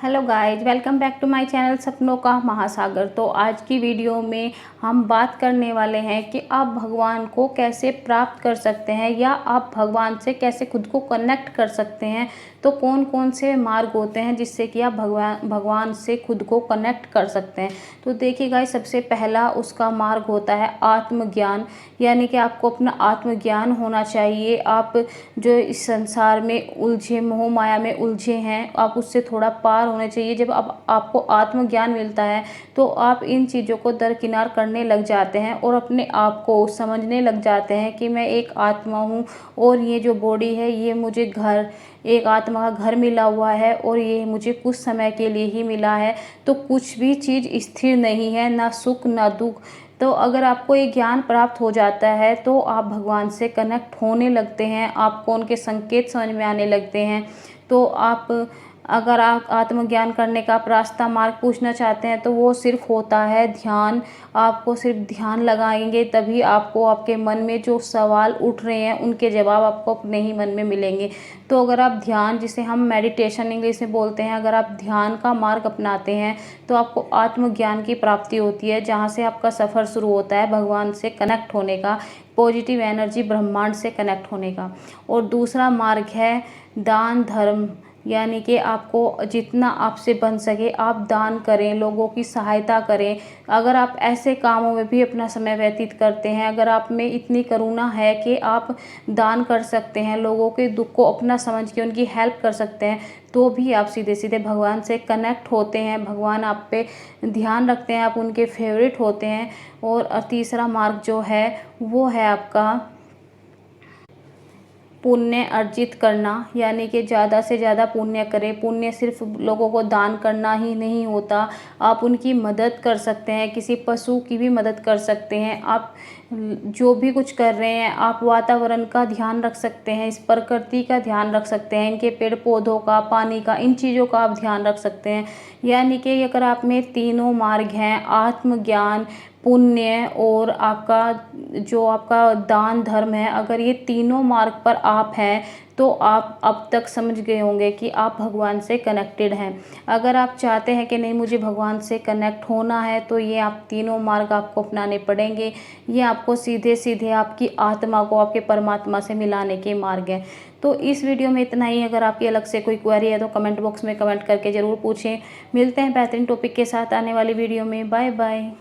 Hello guys, welcome back to my channel सपनों का महासागर। तो आज की वीडियो में हम बात करने वाले हैं कि आप भगवान को कैसे प्राप्त कर सकते हैं या आप भगवान से कैसे खुद को कनेक्ट कर सकते हैं। तो कौन कौन से मार्ग होते हैं जिससे कि आप भगवान से खुद को कनेक्ट कर सकते हैं। तो देखिए गाइज, सबसे पहला उसका मार्ग होता है आत्मज्ञान, यानी कि आपको अपना आत्मज्ञान होना चाहिए। आप जो इस संसार में उलझे, मोह माया में उलझे हैं, आप उससे थोड़ा पार होने चाहिए। जब आपको आत्मज्ञान मिलता है तो आप इन चीज़ों को दरकिनार करने लग जाते हैं और अपने आप को समझने लग जाते हैं कि मैं एक आत्मा हूँ और ये जो बॉडी है ये मुझे एक आत्मा का घर मिला हुआ है और ये मुझे कुछ समय के लिए ही मिला है। तो कुछ भी चीज़ स्थिर नहीं है, ना सुख ना दुख। तो अगर आपको ये ज्ञान प्राप्त हो जाता है तो आप भगवान से कनेक्ट होने लगते हैं, आपको उनके संकेत समझ में आने लगते हैं। तो अगर आप आत्मज्ञान करने का आप रास्ता मार्ग पूछना चाहते हैं तो वो सिर्फ होता है ध्यान। आपको सिर्फ ध्यान लगाएंगे तभी आपको आपके मन में जो सवाल उठ रहे हैं उनके जवाब आपको अपने ही मन में मिलेंगे। तो अगर आप ध्यान, जिसे हम मेडिटेशन इंग्लिश में बोलते हैं, अगर आप ध्यान का मार्ग अपनाते हैं तो आपको आत्मज्ञान की प्राप्ति होती है, जहाँ से आपका सफ़र शुरू होता है भगवान से कनेक्ट होने का, पॉजिटिव एनर्जी ब्रह्मांड से कनेक्ट होने का। और दूसरा मार्ग है दान धर्म, यानी कि आपको जितना आपसे बन सके आप दान करें, लोगों की सहायता करें। अगर आप ऐसे कामों में भी अपना समय व्यतीत करते हैं, अगर आप में इतनी करुणा है कि आप दान कर सकते हैं, लोगों के दुख को अपना समझ के उनकी हेल्प कर सकते हैं, तो भी आप सीधे सीधे भगवान से कनेक्ट होते हैं। भगवान आप पे ध्यान रखते हैं, आप उनके फेवरेट होते हैं। और तीसरा मार्ग जो है वो है आपका पुण्य अर्जित करना, यानी कि ज़्यादा से ज़्यादा पुण्य करें। पुण्य सिर्फ लोगों को दान करना ही नहीं होता, आप उनकी मदद कर सकते हैं, किसी पशु की भी मदद कर सकते हैं। आप जो भी कुछ कर रहे हैं, आप वातावरण का ध्यान रख सकते हैं, इस प्रकृति का ध्यान रख सकते हैं, इनके पेड़ पौधों का, पानी का, इन चीज़ों का आप ध्यान रख सकते हैं। यानी कि अगर आप में तीनों मार्ग हैं, आत्मज्ञान, पुण्य और आपका दान धर्म है, अगर ये तीनों मार्ग पर आप हैं तो आप अब तक समझ गए होंगे कि आप भगवान से कनेक्टेड हैं। अगर आप चाहते हैं कि नहीं मुझे भगवान से कनेक्ट होना है तो ये आप तीनों मार्ग आपको अपनाने पड़ेंगे। ये आपको सीधे सीधे आपकी आत्मा को आपके परमात्मा से मिलाने के मार्ग हैं। तो इस वीडियो में इतना ही। अगर आपकी अलग से कोई क्वेरी है तो कमेंट बॉक्स में कमेंट करके ज़रूर पूछें। मिलते हैं बेहतरीन टॉपिक के साथ आने वाली वीडियो में। Bye bye.